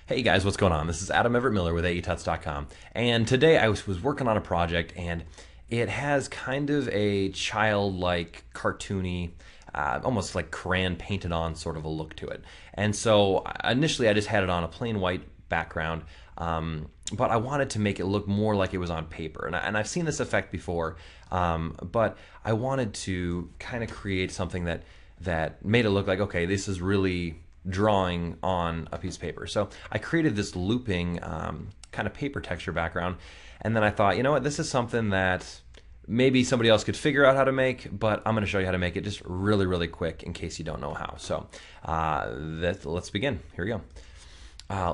Hey guys, what's going on? This is Adam Everett Miller with AETuts.com, and today I was working on a project, and it has kind of a childlike, cartoony, almost like crayon painted on sort of a look to it. And so initially I just had it on a plain white background, but I wanted to make it look more like it was on paper. And I've seen this effect before, but I wanted to kind of create something that made it look like, okay, this is really drawing on a piece of paper. So I created this looping kind of paper texture background, and then I thought, you know what, this is something that maybe somebody else could figure out how to make, but I'm going to show you how to make it just really, really quick in case you don't know how. So let's begin. Here we go.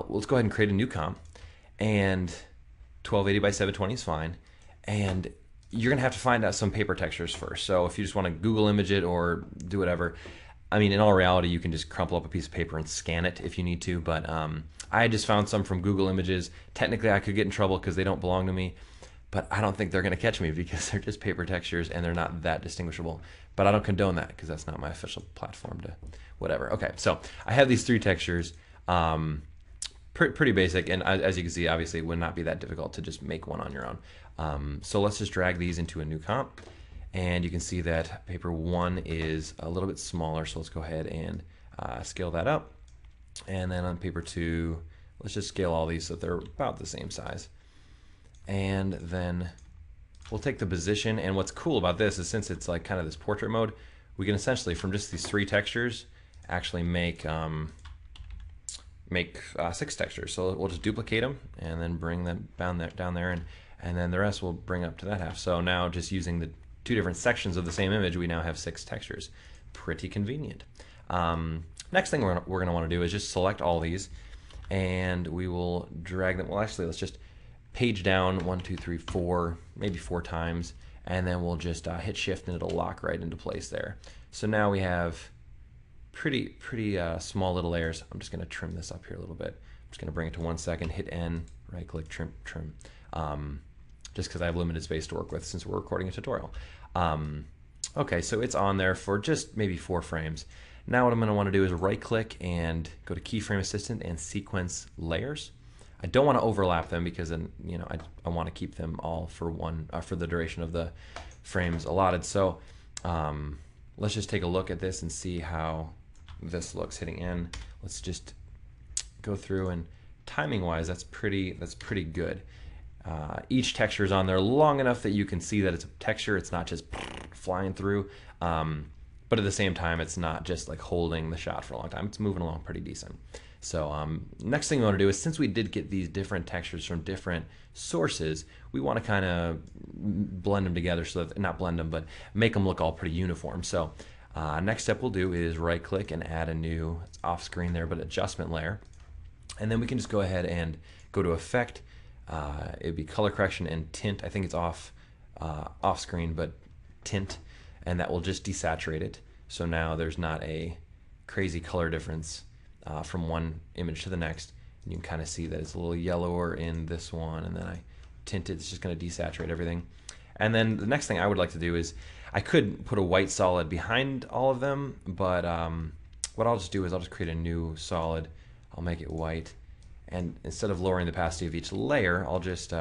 Let's go ahead and create a new comp, and 1280 by 720 is fine. And you're going to have to find out some paper textures first. So if you just want to Google image it or do whatever, I mean, in all reality, you can just crumple up a piece of paper and scan it if you need to, but I just found some from Google Images. Technically, I could get in trouble because they don't belong to me, but I don't think they're going to catch me because they're just paper textures and they're not that distinguishable. But I don't condone that because that's not my official platform to whatever. Okay, so I have these three textures, pretty basic, and as you can see, obviously, it would not be that difficult to just make one on your own. So let's just drag these into a new comp. And you can see that paper 1 is a little bit smaller, so let's go ahead and scale that up. And then on paper 2, let's just scale all these so that they're about the same size. And then we'll take the position, and what's cool about this is since it's like kind of this portrait mode, we can essentially, from just these 3 textures, actually make 6 textures. So we'll just duplicate them and then bring them down there, and then the rest we'll bring up to that half. So now just using the 2 different sections of the same image, we now have 6 textures. Pretty convenient. Next thing we're going to want to do is just select all these, and we will drag them. Well, actually, let's just page down 1, 2, 3, 4, maybe 4 times, and then we'll just hit shift and it'll lock right into place there. So now we have pretty small little layers. I'm just going to trim this up here a little bit. I'm just going to bring it to 1 second, hit N, right click, trim. Just because I have limited space to work with since we're recording a tutorial. Okay, so it's on there for just maybe 4 frames. Now what I'm going to want to do is right click and go to Keyframe Assistant and Sequence Layers. I don't want to overlap them because then I want to keep them all for for the duration of the frames allotted. So let's just take a look at this and see how this looks. Hitting N, let's just go through, and timing wise that's pretty good. Each texture is on there long enough that you can see that it's a texture. It's not just flying through, but at the same time, it's not just like holding the shot for a long time. It's moving along pretty decent. So next thing we want to do is, since we did get these different textures from different sources, we want to kind of blend them together, so that, not blend them, but make them look all pretty uniform. So next step we'll do is right click and add a new, it's off screen there, but adjustment layer. And then we can just go ahead and go to Effect. It'd be color correction and tint. I think it's off screen, but tint, and that will just desaturate it. So now there's not a crazy color difference from one image to the next. And you can kind of see that it's a little yellower in this one, and then I tint it. It's just going to desaturate everything. And then the next thing I would like to do is, I could put a white solid behind all of them, but what I'll just do is I'll just create a new solid. I'll make it white. And instead of lowering the opacity of each layer, I'll just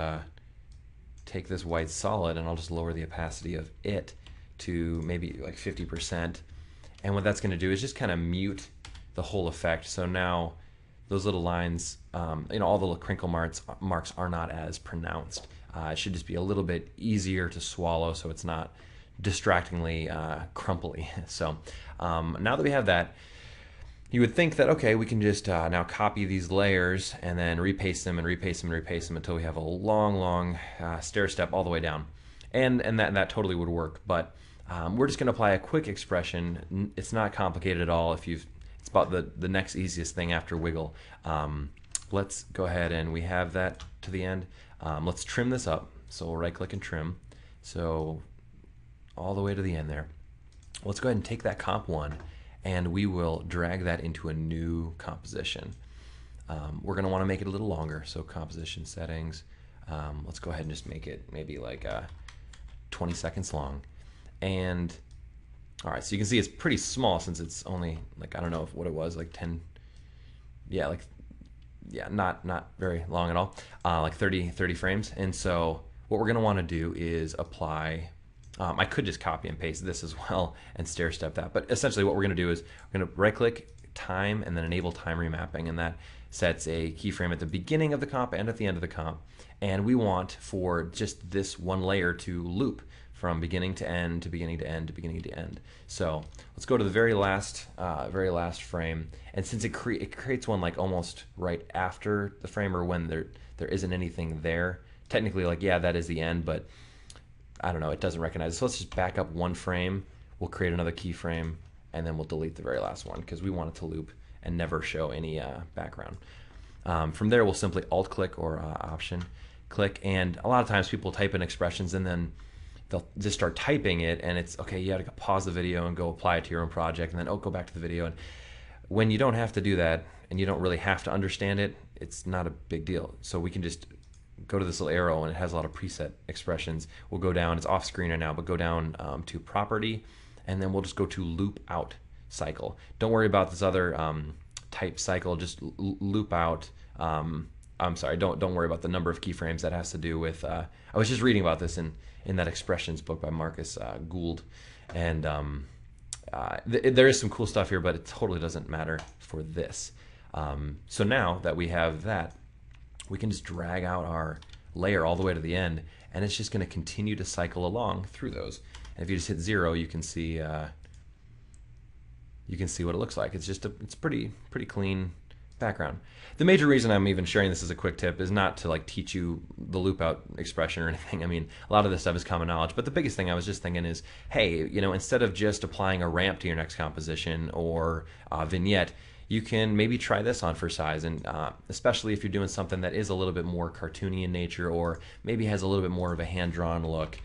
take this white solid and I'll just lower the opacity of it to maybe like 50%. And what that's going to do is just kind of mute the whole effect. So now those little lines, all the little crinkle marks are not as pronounced. It should just be a little bit easier to swallow, so it's not distractingly crumply. So now that we have that, you would think that, okay, we can just now copy these layers and then repaste them and repaste them and repaste them until we have a long stair step all the way down. And that totally would work, but we're just going to apply a quick expression. It's not complicated at all. It's about the next easiest thing after wiggle. Let's go ahead, and we have that to the end. Let's trim this up. So we'll right click and trim. So all the way to the end there. Let's go ahead and take that comp 1, and we will drag that into a new composition. We're going to want to make it a little longer, so composition settings. Let's go ahead and just make it maybe like 20 seconds long. And all right, so you can see it's pretty small since it's only like, I don't know what it was, like 10, yeah, like yeah, not very long at all, like 30 frames. And so what we're going to want to do is apply, I could just copy and paste this as well and stair step that, but essentially what we're going to do is we're going to right click time and then enable time remapping, and that sets a keyframe at the beginning of the comp and at the end of the comp. And we want for just this one layer to loop from beginning to end to beginning to end to beginning to end. So let's go to the very last frame, and since it creates one like almost right after the frame, or when there isn't anything there, technically, like, yeah, that is the end, but I don't know, it doesn't recognize it. So let's just back up one frame, we'll create another keyframe, and then we'll delete the very last one because we want it to loop and never show any background. From there, we'll simply alt click or option click, and a lot of times people type in expressions and then they'll just start typing it, and it's okay, you gotta pause the video and go apply it to your own project, and then go back to the video. And when you don't have to do that and you don't really have to understand it, it's not a big deal. So we can just go to this little arrow, and it has a lot of preset expressions. We'll go down, it's off screen right now, but go down to property, and then we'll just go to loop out cycle. Don't worry about this other type cycle, just loop out. I'm sorry, don't worry about the number of keyframes. That has to do with, I was just reading about this in that expressions book by Marcus Gould, and there is some cool stuff here, but it totally doesn't matter for this. So now that we have that, we can just drag out our layer all the way to the end, and it's just going to continue to cycle along through those. And if you just hit 0, you can see what it looks like. It's just it's pretty clean background. The major reason I'm even sharing this as a quick tip is not to like teach you the loop out expression or anything. I mean, a lot of this stuff is common knowledge, but the biggest thing I was just thinking is, hey, you know, instead of just applying a ramp to your next composition or vignette, you can maybe try this on for size, and especially if you're doing something that is a little bit more cartoony in nature, or maybe has a little bit more of a hand-drawn look.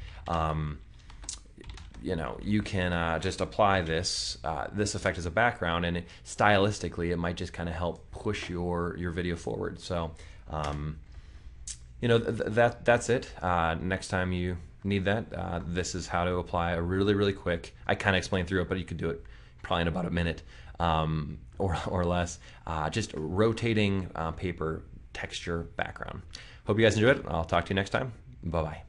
You know, you can just apply this effect as a background, and stylistically, it might just kind of help push your video forward. So, you know, that's it. Next time you need that, this is how to apply a really quick. I kind of explained through it, but you could do it probably in about a minute or less. Just rotating paper texture background. Hope you guys enjoyed it. I'll talk to you next time. Bye bye.